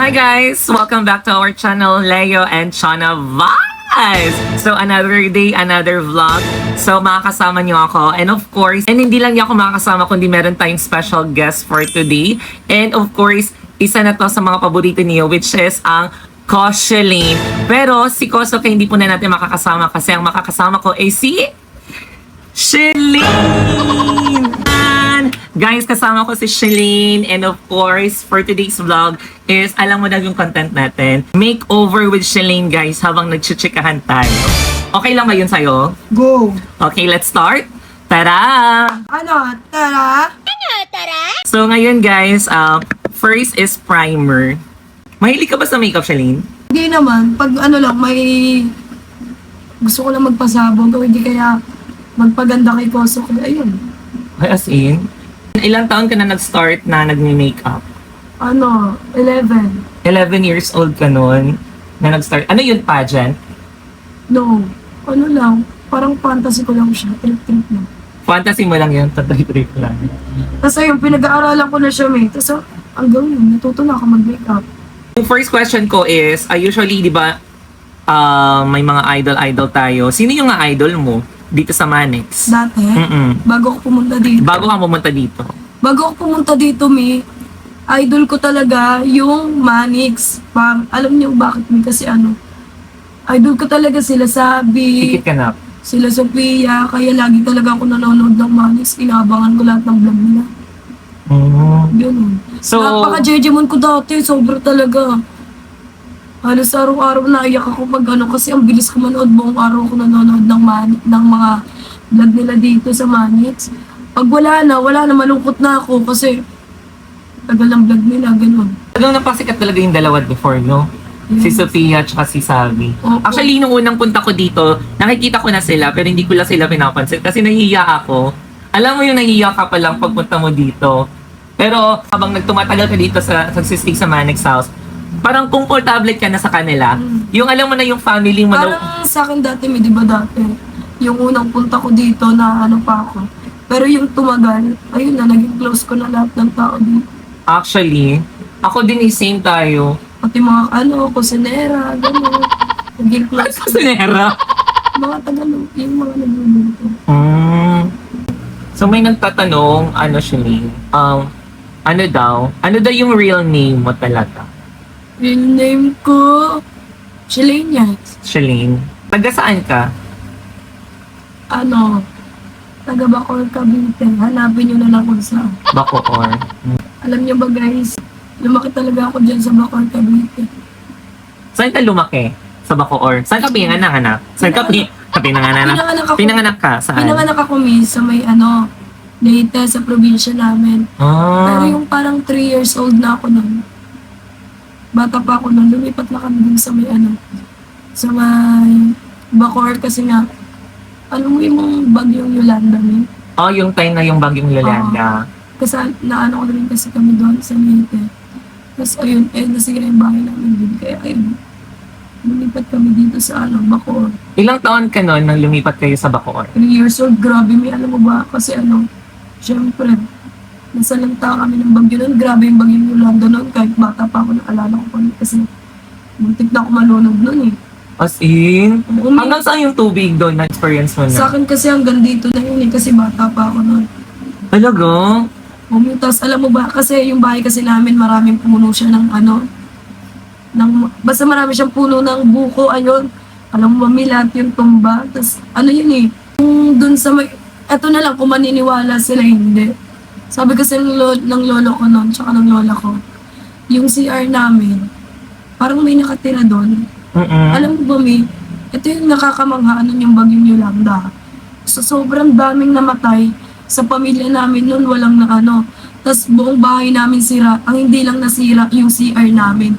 Hi guys! Welcome back to our channel, Leo and Shana Vibes! So another day, another vlog. So makakasama niyo ako. And of course, and hindi lang niyo ako makakasama kundi meron tayong special guest for today. And of course, isa na to sa mga paborito niyo which is ang Koshelin. Pero si Kosoke hindi po na natin makakasama kasi ang makakasama ko ay si Shelin! Guys, kasama ko si Shelin and of course, for today's vlog is, alam mo na yung content natin, makeover with Shelin guys habang nagchichikahan tayo. Okay lang ba yun sa'yo? Go! Okay, let's start! Tara! Ano? Tara? So ngayon guys, first is primer. Mahilig ka ba sa makeup, Shelin? Hindi naman. Pag ano lang, may... Gusto ko lang magpasabog o hindi kaya magpaganda kay Koso. Ayun. Ay, as in? Ilang taon ka na nag-start na nagme-makeup? Ano? 11. 11 years old ka noon na nag-start. Ano yun, pageant? No. Ano lang. Parang fantasy ko lang siya. Trip-trip lang. Fantasy mo lang yun, tatay-trip lang. Tapos ayun, pinag-aaralan ko na siya, may. Tapos hanggang yun, natuto na ako mag-makeup. Yung first question ko is, usually, di ba, may mga idol-idol tayo. Sino yung nga idol mo dito sa Manix? Dati, bago ako pumunta dito. Bago ka pumunta dito. Bago ako pumunta dito, may idol ko talaga yung Manix. Alam niyo bakit, may? Kasi ano, idol ko talaga sila Sabi, Tikit ka na. sila Sophia, kaya lagi talaga ako nanonood ng Manix. Inaabangan ko lahat ng vlog nila. Ganun. So, Napaka-jejemon ko dati, sobra talaga. Halos araw-araw naiyak ako pag ano, kasi ang bilis ko manood, buong araw ako nanonood ng mga vlog nila dito sa Manix. Pag wala na, malungkot na ako kasi tagal ng vlog nila, ganun. talagang napasikat talaga yung dalawa before, no? Si Yes. Sophia at si Sabi. Opo. Actually, nung unang punta ko dito, nakikita ko na sila pero hindi ko lang sila pinapansin kasi nahihiya ako. Alam mo yung nahihiya ka pa lang pagpunta mo dito. Pero habang nagtumatagal ka dito sa nagsistay sa Manix House, parang komportable ka na sa kanila. Yung alam mo na yung family mo. Parang sa akin dati, may di ba dati, yung unang punta ko dito na ano pa ako. Pero yung tumagal, ayun na, naging close ko na lahat ng tao dito. Actually, ako din same tayo. Pati mga ano, kusinera, gano'n. Naging close ko. Kasinera. Mga Tagalog, yung mga nagluluto. So may nagtatanong, ano daw yung real name mo talaga? Real name ko, Shelenia. Shelin. Taga saan ka? Ano, taga Bacoor, Cavite. Hanapin nyo na lang kung saan. Bacoor. Alam nyo ba guys, lumaki talaga ako dyan sa Bacoor, Cavite. Saan ka lumaki? Sa Bacoor. Saan ka pinanganak? Saan ka pinanganak? Pinanganak ka? Saan? Pinanganak ako sa may ano, Leyte, sa probinsya namin. Pero yung parang 3 years old na ako nun. Bata pa ako nun, lumipat na kami dun sa may ano, sa may Bacoor kasi nga, alam mo yung bagyong Yolanda mo? Yung time na yung bagyong Yolanda. Kasi naano ko na rin kasi kami doon sa Leyte. Tapos ayun, nasira yung bahay namin dun. Kaya ayun, lumipat kami dito sa ano, Bacoor. Ilang taon ka noon nang lumipat kayo sa Bacoor? 3 years old, grabe, may alam mo ba? Kasi ano, syempre, nasa lanta kami ng bagyo nun. Grabe yung bagyong Yolanda nun. Kahit bata pa ako, naalala ko pa nun. Kasi muntik na ako malunod nun eh. As in? Umi- Hanggang saan yung tubig doon na experience mo Sa na? akin kasi hanggang dito na yun eh. Kasi bata pa ako nun. Talaga? Tapos alam mo ba, kasi yung bahay kasi namin maraming puno siya ng ano, basta marami siyang puno ng buko, ayun. Alam mo, mamilat yung tumba. Tapos ano yun eh, kung dun sa may, eto na lang kung maniniwala sila hindi. Sabi kasi ng lolo ko noon, tsaka ng lola ko, yung CR namin, parang may nakatira doon. Alam mo ba, Mi, ito yung nakakamangha nun yung bagyong Yolanda. So, sobrang daming namatay sa pamilya namin noon, walang na ano. Tapos buong bahay namin sira. Ang hindi lang nasira, yung CR namin.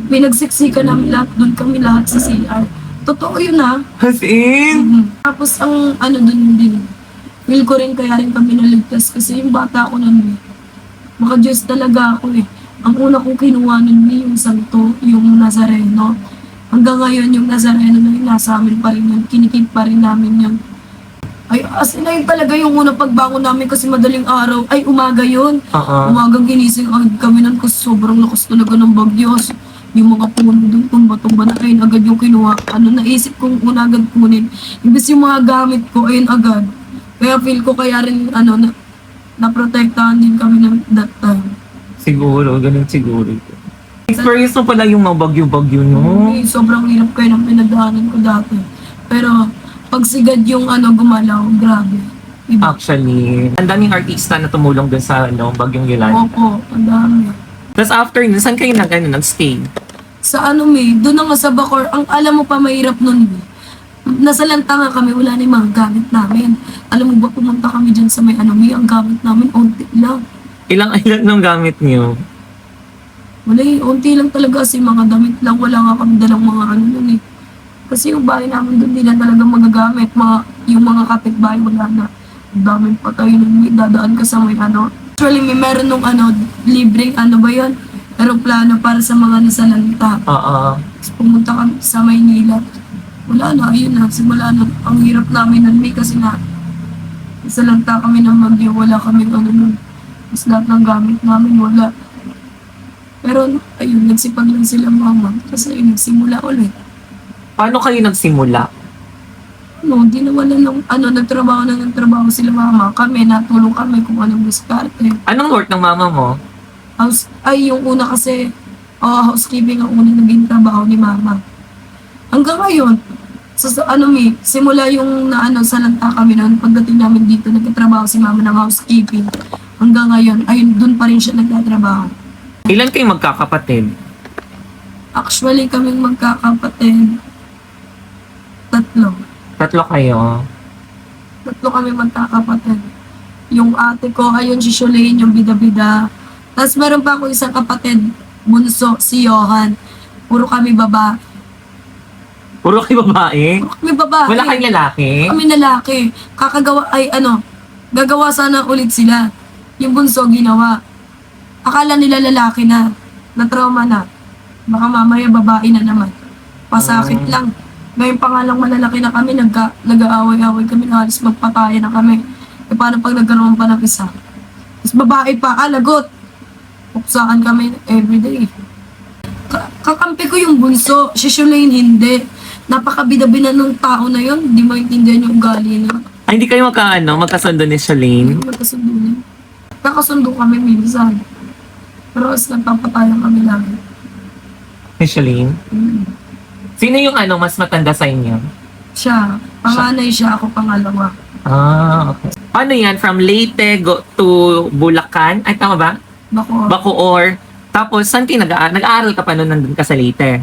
Pinagsiksikan namin lahat, doon kami lahat sa CR. Totoo yun ha. As in? Tapos ang ano doon din, feel ko rin kaya rin kami naligtas kasi yung bata ko nun maka-Diyos talaga ako eh. Ang una kong kinuha nun yung santo, yung Nazareno. Hanggang ngayon yung Nazareno na yun, nasa amin pa rin yun, kinikip pa rin namin yun. Ay, as in, ayun talaga yung unang pagbangon namin kasi madaling araw. Ay, umaga yun. Oo. Umagang ginising agad kami nun kasi sobrang lakas talaga ng bagyo. Yung mga puno dun, tumba-tumba na ayun agad yung kinuha. Ano, naisip kong una agad kunin. Imbis yung mga gamit ko, ayun agad. Kaya feel ko kaya rin, naprotektahan din kami ng that time. Siguro, ganun siguro. Experience mo pala yung mga bagyo-bagyo, no? Ay, sobrang hirap kayo ng pinagdaanan ko dati. Pero, pag sigad yung gumalaw, grabe. Iba. Actually, ang daming artista na tumulong dun sa bagyong Yolanda. Opo, ang dami. Tapos after nun, saan kayo nag-stay? Sa doon na nga sa Bacoor, ang alam mo pa mahirap nun, nasa lantangan kami, wala na yung mga gamit namin. Alam mo ba, pumunta kami dyan sa may ang gamit namin, unti lang. Ilang nung gamit niyo? Wala unti lang talaga kasi mga damit lang, wala nga kami dalang mga nun eh. Kasi yung bahay namin doon, hindi na talaga magagamit. Yung mga kapitbahay, wala na. Ang daming patay nun, may dadaan ka sa may Actually, may meron nung libreng ba yun? Aeroplano para sa mga nasalanta. Oo. Tapos pumunta kami sa Maynila. Wala na, ayun na, simula na. Ang hirap namin nun, may kasi nasalanta kami ng bagyo, wala kami nun. Tapos lahat ng gamit namin, wala. Pero ayun, nagsipag lang sila mama. Kasi ayun, nagsimula ulit. Paano kayo nagsimula? Di nawalan ng, nagtrabaho sila mama. Kami, natulong kami kung anong diskarte. Anong work ng mama mo? Yung una kasi, housekeeping ang unang naging trabaho ni mama. Hanggang ngayon, simula yung salanta kami noon, pagdating namin dito, nagtatrabaho si mama ng housekeeping. Hanggang ngayon, ayun, dun pa rin siya nagtatrabaho. Ilan kayong magkakapatid? Actually, kaming magkakapatid, tatlo. Tatlo kayo. Tatlo kami magkakapatid. Yung ate ko, ayun si Sholane, yung bida-bida. Tapos meron pa ako isang kapatid, bunso, si Johan. Puro kami baba. Puro kayo babae? Puro kami babae. Wala kayong lalaki? Kami lalaki. Gagawa sana ulit sila. Yung bunso, ginawa. Akala nila lalaki na. Na-trauma na. Baka mamaya babae na naman. Pasakit lang. Ngayon pa nga lang malalaki na kami, nag-aaway-aaway kami, halos magpataya na kami. E paano pag nagkaroon pa ng isa? Tapos babae pa, lagot. Puksaan kami everyday. Kakampi ko yung bunso, si Sholane hindi. Napakabida-bina ng tao na yun, hindi maintindihan yung ugali na. Ay, hindi kayo magkasundo ni Sholane? Hindi magkasundo niya. Kakasundo kami minsan. Pero as nagpapatayan kami lagi. Ni Sholane? Sino yung mas matanda sa inyo? Siya, panganay siya, ako pangalawa. Ah, okay. Paano yan? From Leyte to Bulacan? Ay, tama ba? Bacoor. Tapos, saan kayo nag-aaral ka pa noon nandun ka sa Leyte?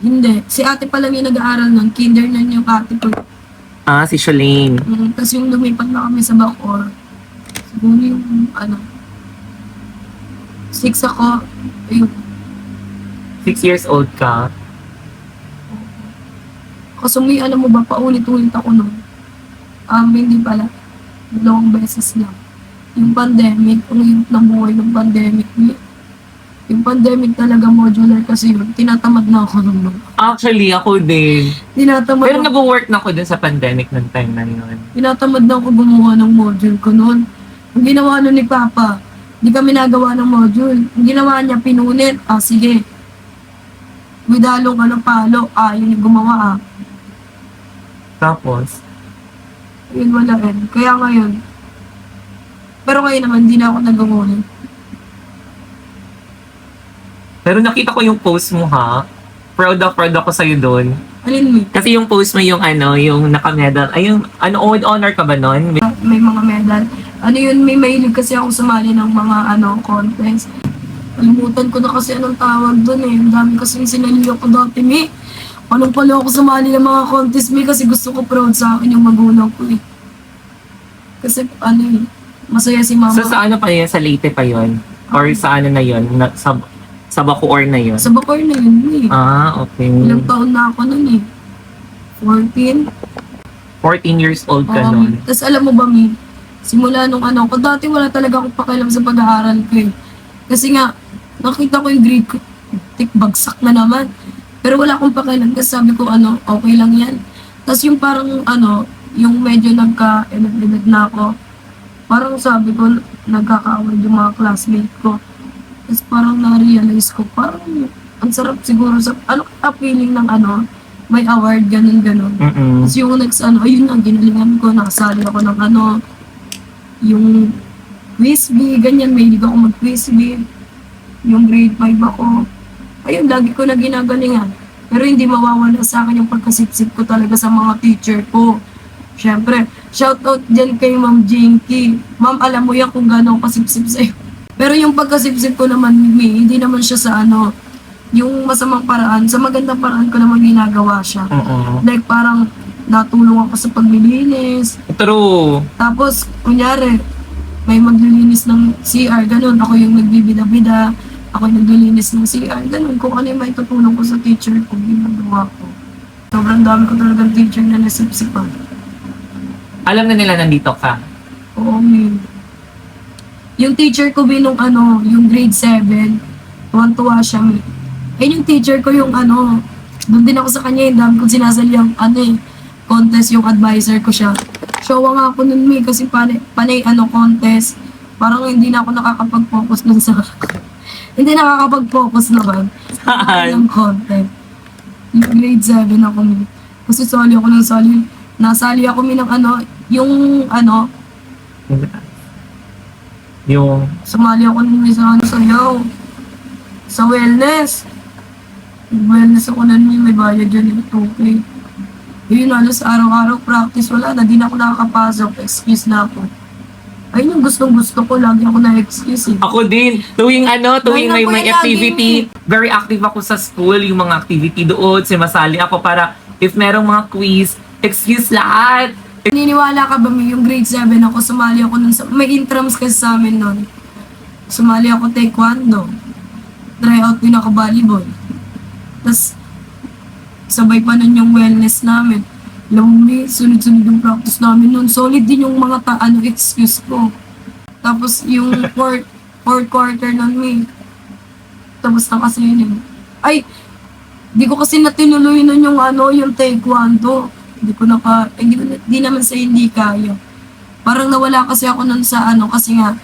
Hindi. Si ate pa lang yung nag-aaral nun. Kinder na yung ate ko. Ah, si Sholane. Tapos yung lumipat na kami sa Bacoor. Siguro yung 6 ako. Ayun. 6 years old ka. Kasi alam mo ba, paulit-ulit ako nun. Hindi pala. 2 beses lang. Yung pandemic, ang hirap ng buhay ng pandemic. Yung pandemic talaga modular kasi yun. Tinatamad na ako nun. Actually, ako din. Tinatamad Pero ako. nag-work na ako dun sa pandemic ng time na yun. Tinatamad na ako gumawa ng module ko noon. Ang ginawa nun ni Papa, hindi kami nagawa ng module. Ang ginawa niya, pinunit. Sige. May dalong palo. Yun yung gumawa Tapos, Yun wala rin. Kaya ngayon. Pero ngayon naman, hindi na ako nag-ngunit. pero nakita ko yung post mo ha. Proud ako sa'yo doon. Alin mo? Kasi yung post mo yung yung naka-medal. Ay, yung with honor ka ba nun? May mga medal. May mahilig kasi ako sumali ng mga contest. Kalimutan ko na kasi anong tawag doon eh. Ang dami kasi sinaliyo ko dati, mi. Anong pala ako sumali ng mga contest, mi, kasi gusto ko proud sa akin yung magulang ko eh. Kasi masaya si mama. So sa pa yun? Sa Leyte pa yun? Or sa na yun? Sa Bacoor na yun? Sa Bacoor na yun eh. Okay. Ilang taon na ako nun eh. 14. 14 years old ka nun. Tapos alam mo ba, mi, simula nung ko, dati wala talaga akong pakialam sa pag-aaral ko eh. Kasi nga, nakita ko yung grade ko, bagsak na naman. Pero wala akong pakialam kasi sabi ko, okay lang yan. Tapos yung parang, yung medyo nagka-edad na ako, parang sabi ko, nagkakaaway yung mga classmate ko. Tapos parang na-realize ko, parang ang sarap siguro sa, ano kaya feeling ng ano, may award, ganun. Mm-mm. Tapos yung next ano, ayun na, ginalingan ko, nakasali ako ng ano, yung quiz bee, ganyan, may hindi ako mag-quiz bee. Yung grade 5 ako. Ayun, lagi ko na ginagalingan. Pero hindi mawawala sa akin yung pagkasipsip ko talaga sa mga teacher ko. Siyempre, shoutout dyan kay Ma'am Jinky. Ma'am, alam mo yan kung gano'ng kasipsip sa'yo. Pero yung pagkasipsip ko naman, hindi naman siya sa ano, yung masamang paraan. Sa magandang paraan ko naman ginagawa siya. Oo. Like parang natulong ako sa paglilinis. True. Tapos, kunyari, may maglilinis ng CR, ganun. Ako yung nagbibida-bida. Ako yung naglilinis ng CR, ganun. Kung ano yung may tutulong ko sa teacher ko, ginagawa ko. Sobrang dami ko talagang teacher na nasipsipan. Alam na nila nandito ka. Oo, min. Yung teacher ko, binong ano, yung grade 7, tuwan-tuwa siya, min. Ayun yung teacher ko, yung ano, doon din ako sa kanya, yung dami kong sinasali yung ano eh, contest, yung advisor ko siya. Showa nga ako nun, mi, kasi panay ano, contest. Parang hindi na ako nakakapag-focus nun sa... hindi nakakapag-focus naman. Saan? Yung content. Yung grade 7 ako, mi. Kasi sali ako ng sali. Nasali ako, mi, ng ano, yung ano, Yung... sumali ako nun sa ano, sayaw. Sa wellness. Yung wellness ako nun, mi, may bayad yun, yung 2K. Yun, halos araw-araw practice, wala na, di na ako nakakapasok, excuse na ako. Ayun yung gustong-gusto ko, lagi ako na-excuse eh. Ako din. Tuwing Ay, naku, may yan activity, very active ako sa school, yung mga activity doon, sumasali ako para if merong mga quiz, excuse lahat. Naniniwala ka ba, Mi, yung grade 7 ako, sumali ako nun sa, may intrams kasi sa amin nun. Sumali ako taekwondo. Try out din ako volleyball. Tapos, sabay pa nun yung wellness namin. Alam mo, Mi, sunod-sunod yung practice namin nun. Solid din yung mga excuse ko. Tapos yung fourth quarter nun, Mi. Tapos na kasi yun. Ay, di ko kasi natuloy nun yung yung taekwondo. Di naman sa hindi kaya. Parang nawala kasi ako nun sa kasi nga,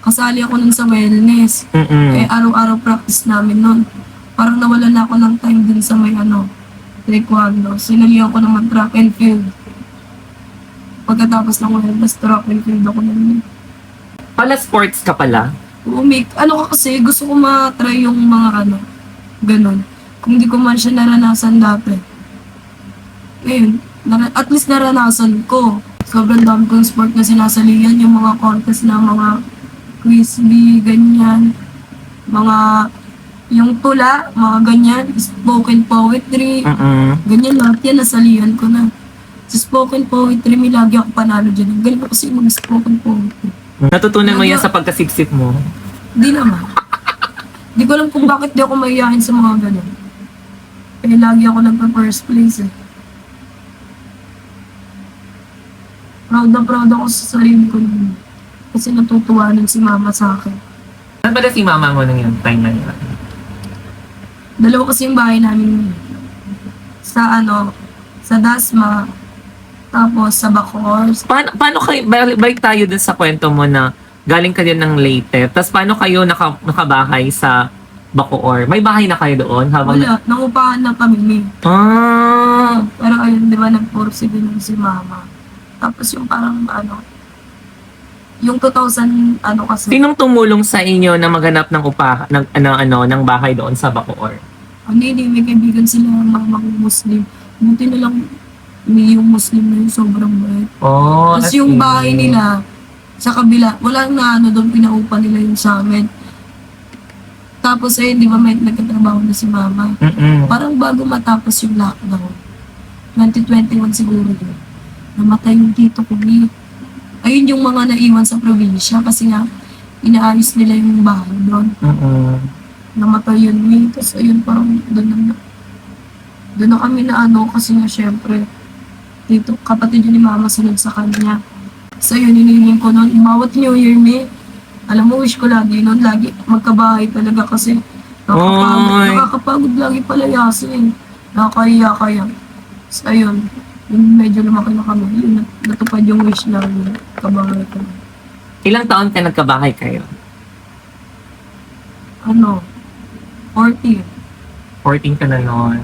kasali ako nun sa wellness. Mm-mm. Eh, araw-araw practice namin nun. Parang nawala na ako ng time din sa may taekwondo. Sinalihan ko naman track and field. Pagkatapos ng wellness, track and field ako naman. Pala sports ka pala? Kasi gusto ko ma-try yung mga ganun. Kung di ko man siya naranasan dati. Ngayon, at least naranasan ko. Sobrang dami kong sport na sinasalihan, yung mga contest na mga quiz bee, ganyan. Yung tula, mga ganyan, spoken poetry, ganyan lahat yan, nasalihan ko na. Sa spoken poetry, may lagi ako panalo dyan. Ang galing ko kasi mag-spoken poetry. Natutunan mo yan sa pagkasipsip mo? Di naman. Di ko alam kung bakit di ako mahihayin sa mga ganyan. Eh, lagi ako nagpa-first place eh. Proud na proud ako sa sarili ko naman. Kasi natutuwanan si mama sa akin. Saan pala si mama mo nung yung time na yun? Dalawa kasi yung bahay namin sa sa Dasma, tapos sa Bacoor. Paano kayo, balik tayo dun sa kwento mo na galing ka din ng Leyte, tapos paano kayo nakabahay sa Bacoor? May bahay na kayo doon? Wala, nangupahan na kami ni. Pero ayun, di ba, nagpursige nun si mama. Tapos yung parang yung 2000 kasi. Sinong tumulong sa inyo na maghanap ng ng bahay doon sa Bacoor? Hindi, may kaibigan sila ng mga Muslim. Buti na lang may yung Muslim na yung sobrang bait. Oh, Tapos yung bahay nila, sa kabila, walang doon pinaupa nila yung sa amin. Tapos di ba may nagkatrabaho na si mama. Parang bago matapos yung lockdown, 2021 siguro yun, namatay yung tito ko. Ayun yung mga naiwan sa probinsya kasi nga, inaayos nila yung bahay doon. Namatay yun, tapos ayun parang doon na kami na kasi nga syempre, dito, kapatid yun ni mama sunod sa kanya. So yun, hinihiling ko noon, bawat New Year, alam mo, wish ko lagi noon, lagi magkabahay talaga kasi nakakapagod lagi palayasin. Nakakahiya kaya. So ayun, Yung medyo lumaki na kami, yun, natupad yung wish ng kabahay ko. Ilang taon ka nagkabahay kayo? Ano, 14. 14 ka na noon.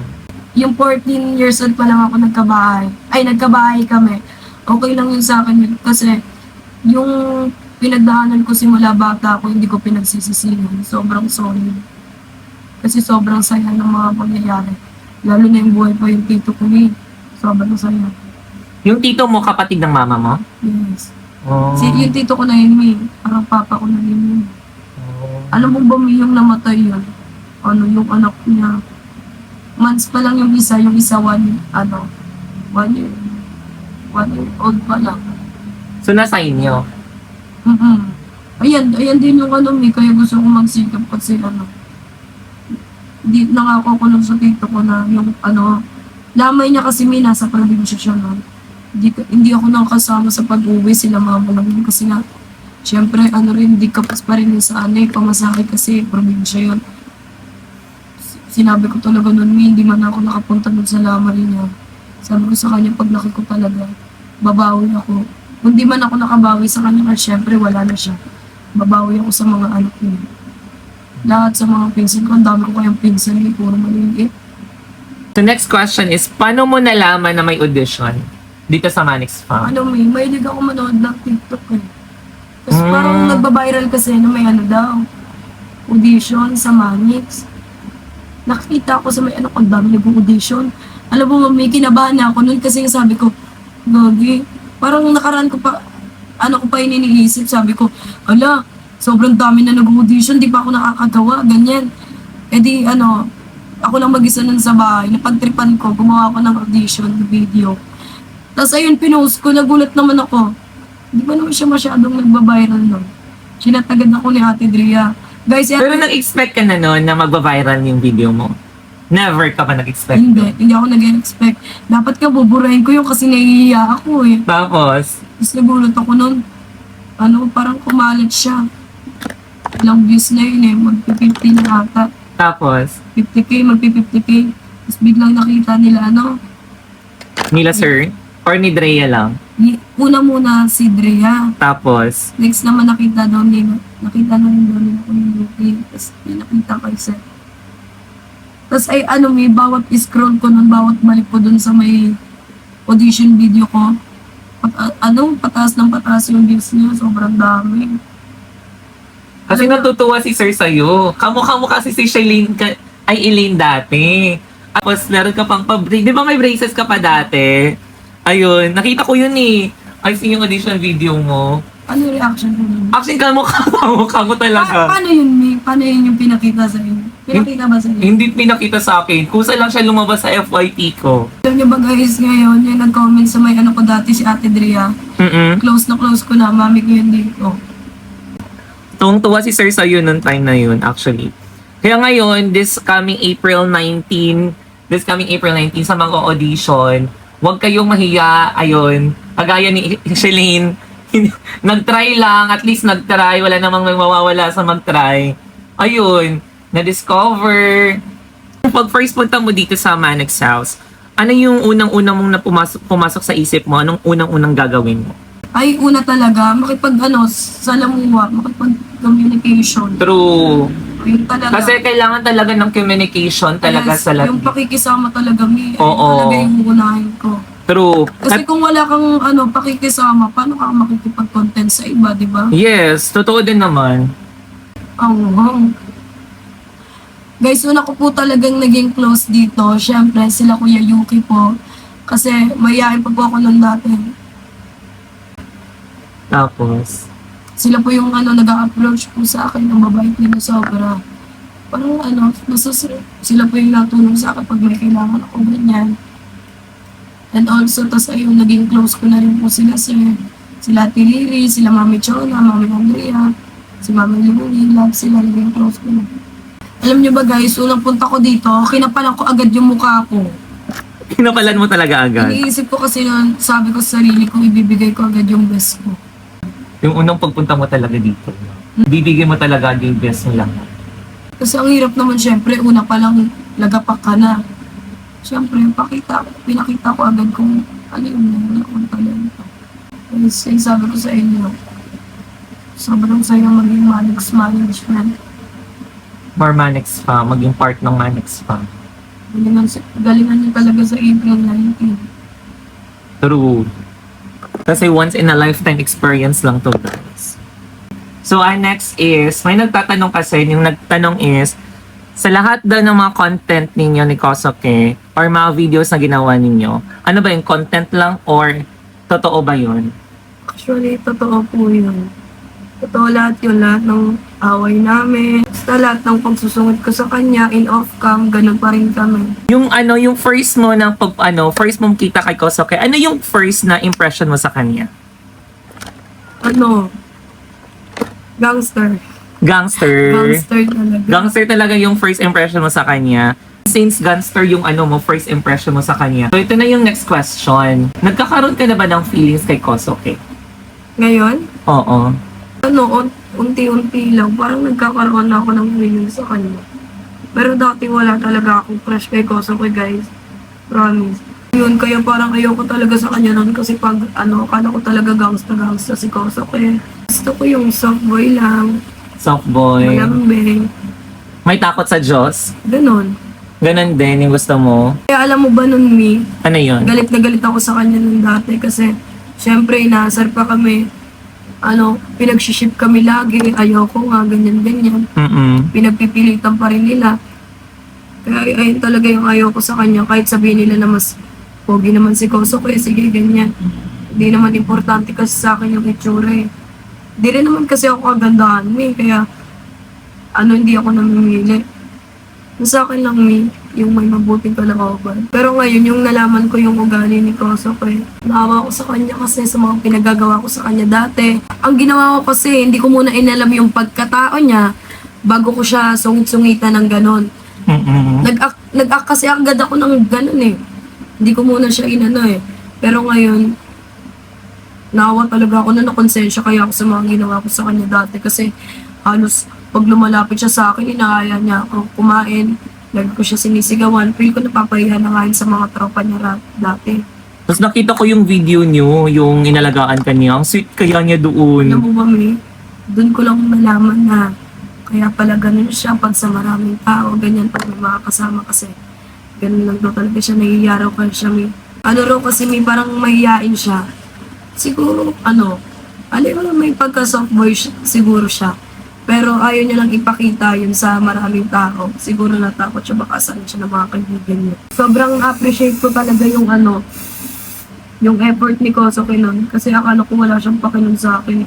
Yung 14 years old pa lang ako nagkabahay. Ay, nagkabahay kami. Okay lang yun sa akin yun. Kasi yung pinagdaanan ko simula bata ako, hindi ko pinagsisisihan. Sobrang sorry. Kasi sobrang saya ng mga pangyayari. Lalo na yung buhay pa yung tito ko ni. Sobrang saya. Yung tito mo, kapatid ng mama mo? Yes. Oh. Yung tito ko na yun, Mi. Parang papa ko na yun. Alam mo ba, Mi, yung namatay yun? Ano, yung anak niya. Months pa lang yung isa 1 year. 1 year old pa lang. So, nasa inyo? Ayan din yung ano, Mi, kaya gusto ko magsikap kasi ano. Di nakakukulong sa tito ko na yung ano, lamay niya kasi Mi, nasa probinsya siya no. Hindi ako nakasama sa pag-uwi, sila mama lang yun kasi nga, syempre ano rin, di kapos pa rin yun sa ano pamasahe kasi probinsya yun. Sinabi ko talaga nun, Mi, hindi man ako nakapunta dun sa lamay niya. Sabi ko sa kanya, paglaki ko talaga, babawi ako. Kung di man ako nakabawi sa kanya, kasi syempre wala na siya. Babawi ako sa mga anak niya. Lahat sa mga pinsan ko, ang dami ko kayang pinsan, puro maliliit. The next question is, paano mo nalaman na may audition dito sa Manix Farm? Ano, may hindi ako manood ng TikTok eh. Tapos parang nagba-viral kasi na may ano daw, audition sa Manix. Nakita ko sa may ano, ang dami nag-audition. Alam mo, may kinabahan na ako nun kasi sabi ko, gagi, parang nakaraan ko pa, ano ko pa iniisip, sabi ko, ala, sobrang dami na nag-audition, di pa ako nakakagawa, ganyan. Eh di, ano, ako lang mag-isa nun sa bahay, napagtripan ko, gumawa ako ng audition video. Tapos ayun, pinost ko, nagulat naman ako. Di ba naman siya masyadong nagbabiral nun? Sinatagad ako ni Ate Drea. Guys, Pero nag-expect ka na noon na magba-viral yung video mo? Never ka ba nag-expect? hindi ako nag-expect. Dapat ka buburahin ko yun kasi nahihiya ako eh. Tapos, Tapos nagulat ako nun, ano, parang kumalat siya. Ilang views na yun eh, mag-50 na ata. tapos, 50k, mag-50k. Tapos biglang nakita nila, ano, nila sir? Or ni Drea lang? una muna si Drea. Tapos, Next naman nakita na rin daw nila ko yung UK. Tapos may nakita kay Seth. Tapos ay ano, may bawat scroll ko nun, bawat balik ko dun sa may audition video ko. Pataas ng pataas yung views niya, sobrang dami. kasi natutuwa si sir sa'yo. Kamukha mo kasi si Shailene ay Elaine dati. Tapos, meron ka pang di ba may braces ka pa dati? Ayun, nakita ko yun eh. I see yung audition video mo. Ano yung reaction ko nun? Actually, kamukha mo talaga. Paano yun, Mi? Paano yun yung pinakita sa inyo? Pinakita ba sa inyo? Hindi pinakita sa akin. Kusa lang siya lumabas sa FYP ko. Alam niyo ba guys, ngayon, yung nag-comment sa may ano ko dati si Ate Drea, close na close ko na, mami ko yun dito. Tuwang-tuwa si sir sa'yo nung time na yun, actually. Kaya ngayon, this coming April 19, sa mga audition, huwag kayong mahiya, ayun. Kagaya ni Shailene, nag-try lang, at least nag-try, wala namang mawawala sa mag-try. Ayun, na-discover. Pag first punta mo dito sa Manix House, ano yung unang-unang mong pumasok sa isip mo? Anong unang-unang gagawin mo? Ay, una talaga, salamuha, makipag-communication. True. Yun talaga. Kasi kailangan talaga ng communication talaga Yes, sa lahat. yung pakikisama talaga, Mi. Ayun Oo. talaga yung unahin ko. True. Kasi kung wala kang pakikisama, paano ka makikipag-content sa iba, di ba? Yes, totoo din naman. Guys, una ko po talagang naging close dito. Siyempre, sila Kuya Yuki po. Kasi mayayain pa po ako nun dati. Tapos, Sila po yung nag-a-approach po sa akin. Ang mabait nila sobra. Parang sila po yung natulong sa akin pag may kailangan ako ganyan. And also, tas ayun, naging close ko na rin po sila sila Ate Lily, sila Mami Chona, Mami Andrea, si Mami Lily, love sila, naging close ko na. Alam niyo ba guys, unang punta ko dito, kinapalan ko agad yung mukha ko. kinapalan mo talaga agad. Iniisip ko kasi noon, sabi ko sa sarili ko, ibibigay ko agad yung best ko. Yung unang pagpunta mo talaga dito. Bibigyan mo talaga yung best mo lang. Kasi ang hirap naman syempre, una pa lang nagapak ka na. Syempre, pinakita ko agad kung ano yun, wala akong talento. Kasi sabi ko sa inyo, sobrang saya maging management. More Manix pa, maging part ng Manix pa. Galingan niya talaga sa April 19. True. Kasi once in a lifetime experience lang to, guys. So, our next is, may nagtatanong kasi, yung nagtanong is, sa lahat daw ng mga content ninyo ni Kosoke, or mga videos na ginawa ninyo, ano ba yung content lang, or totoo ba yun? Actually, totoo po yun. Totoo lahat yun, lahat ng away namin. Basta lahat ng pagsusungit ko sa kanya, in off-cam, ganun pa rin kami. Yung ano, yung first mo ng first mong kita kay Kosoke, ano yung first na impression mo sa kanya? Ano? Gangster. Gangster. Gangster talaga. Gangster talaga yung first impression mo sa kanya. Since gangster yung ano mo, first impression mo sa kanya. So, ito na yung next question. Nagkakaroon ka na ba ng feelings kay Kosoke? Ngayon, Oo. ano, unti-unti lang, parang nagkakaroon na ako ng feeling sa kanya. Pero dati wala talaga akong crush kay Kosoke, guys. Promise. Yun, kaya parang ayoko talaga sa kanya nun kasi pag, akala ko talaga gangsta si Kosoke. Gusto ko yung soft boy lang, Soft boy. malambing, May takot sa Diyos? ganun. Ganon din yung gusto mo? Kaya alam mo ba nun, Mi, Ano yun? galit na galit ako sa kanya nung dati kasi syempre inaasar pa kami. Pinag-ship kami lagi, ayoko nga, ganyan-ganyan. Pinagpipilitan pa rin nila. Kaya ayun talaga yung ayoko sa kanya, kahit sabihin nila na mas pogi naman si Kosoke, sige, ganyan. Hindi naman importante kasi sa akin yung itsura eh. Hindi rin naman kasi ako kagandahan, Mi, kaya hindi ako namimili. Sa akin lang, Mi, yung may mabuting kalooban. Pero ngayon, yung nalaman ko yung ugali ni Kosoke, naawa ko sa kanya kasi sa mga pinagagawa ko sa kanya dati. Ang ginawa ko kasi, hindi ko muna inalam yung pagkatao niya bago ko siya sungit-sungitan ng ganon. Nag-act kasi agad ako ng ganon eh. Hindi ko muna siya inano eh. Pero ngayon, naawa talaga ako na nakonsensya kaya ako sa mga ginawa ko sa kanya dati kasi halos pag lumalapit siya sa akin, inaaya niya ako kumain. Lagi ko siya sinisigawan. Feel ko napapahiya na nga yun sa mga tropa niya dati. Tapos nakita ko yung video niyo, yung inalagaan ka niya. Ang sweet kaya niya doon. Alam mo ba, Mi? Doon ko lang nalaman na kaya pala ganun siya pag sa maraming tao, ganyan pag may mga kasama kasi ganun lang daw talaga siya, nahihiyaraw ka siya, Mi. Raw kasi, Mi, parang mahihiyain siya. Siguro, alam mo lang may pagka-soft boy siguro siya. Pero ayaw niya lang ipakita yun sa maraming tao. Siguro natakot siya, baka saan siya ng mga kaibigan niya. Sobrang appreciate ko talaga yung yung effort ni Kosoke nun. Kasi akala ko wala siyang pakinom sa akin.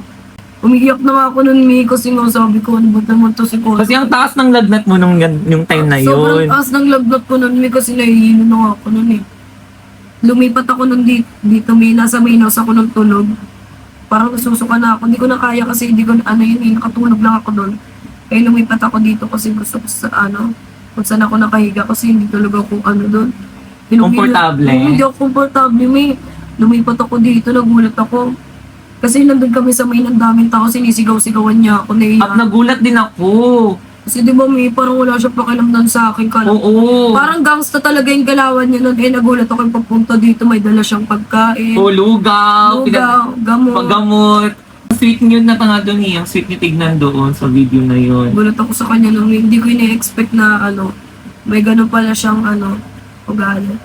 Umiiyak na nga ako nun, Mi, kasi nga sabi ko, ano ba naman to si Kosoke? Kasi ang taas ng lagnat mo nung yung time na Sobrang yun. taas ng lagnat ko nun, Mi, kasi nahihilo na nga ako nun eh. Lumipat ako nun dito, Mi, nasa Maynos ako nung tulog. Parang nasusuka na ako. Hindi ko na kaya kasi hindi ko nakatulog lang ako doon. Kaya lumipat ako dito kasi gusto ko sa kung saan ako nakahiga kasi hindi tulog ako doon. Komportable? Hindi ako komportable, May. Lumipat ako dito, nagulat ako. Kasi nandun kami sa may ng daming tao, sinisigaw-sigawan niya ako. At nagulat din ako. Kasi di ba, May, parang wala siya pakialam sa akin. Oo. Parang gangsta talaga yung galawan niya nun. Nagulat ako yung pagpunta dito, may dala siyang pagkain. Lugaw. Gamot. Paggamot. Sweet yun na nga doon eh. Ang sweet niya tignan doon sa video na yun. Gulat ako sa kanya nung hindi ko ina-expect na may ganun pala siyang ugali.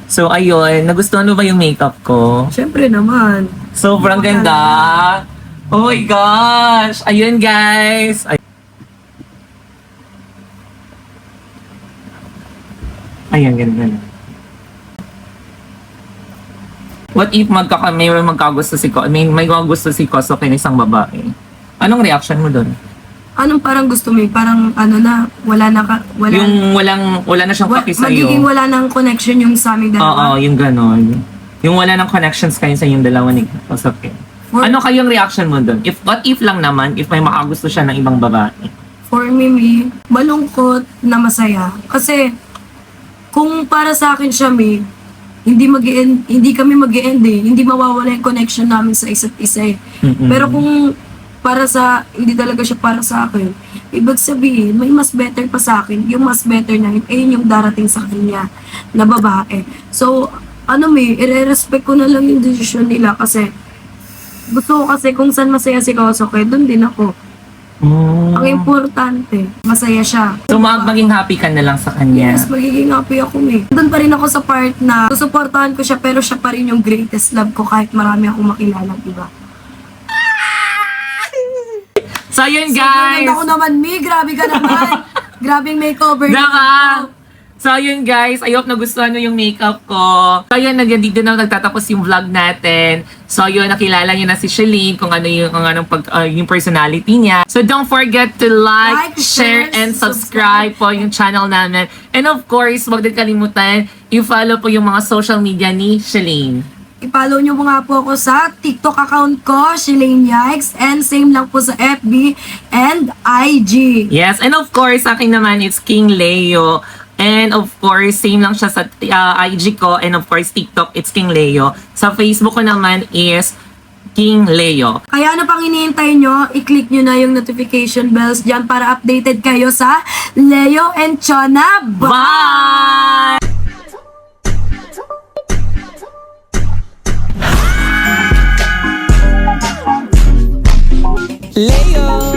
So ayun, nagustuhan mo ba yung makeup ko? Siyempre naman. Sobrang ganda. Oh my gosh. Ayun guys. Ayan, ganun. What if may magkagusto may gusto si Kosoke ng isang babae? Anong reaction mo doon? Anong parang gusto mo? Parang wala Yung wala na siyang paki sa'yo. magiging wala nang connection yung sa aming dalawa. Oo, yung ganon. Yung wala nang connections kayo sa yung dalawa ni Kosoke. Ano kayong reaction mo doon? What if lang naman, if may makagusto siya ng ibang babae? For me, malungkot na masaya. Kasi, kung para sa akin siya, Mi, hindi kami mag-e-end eh. Hindi mawawala yung connection namin sa isa't isa eh. Pero kung hindi talaga siya para sa akin, ibig sabihin, may mas better pa sa akin. Yung mas better na yun, ayun yung darating sa kanya na babae. So, ire-respect ko na lang yung desisyon nila kasi gusto ko kasi kung saan masaya si Kosoke, doon din ako. Ang importante, masaya siya. So, maging happy ka na lang sa kanya. Yes, magiging happy ako Doon pa rin ako sa part na susuportahan ko siya pero siya pa rin yung greatest love ko kahit marami akong makilala, diba? So, yun So, guys. ganda ko naman, grabe ka naman. Grabing makeover. Diba? So, yun guys, I hope nagustuhan nyo yung makeup ko. So, yun, dito na nagtatapos yung vlog natin. So, yun, nakilala nyo na si Shalene, kung ano yung, yung personality niya. So, don't forget to like, share, and subscribe po yung channel namin. And of course, huwag din kalimutan, i-follow po yung mga social media ni Shalene. I-follow nyo mga po ako sa TikTok account ko, Shalene Yikes, and same lang po sa FB and IG. Yes, and of course, sa akin naman, it's King Leo. And of course, same lang siya sa IG ko. And of course, TikTok, it's King Leo. Sa Facebook ko naman is King Leo. Kaya ano pang hinihintay nyo, i-click nyo na yung notification bells dyan para updated kayo sa Leo and Chona. Bye! Leo.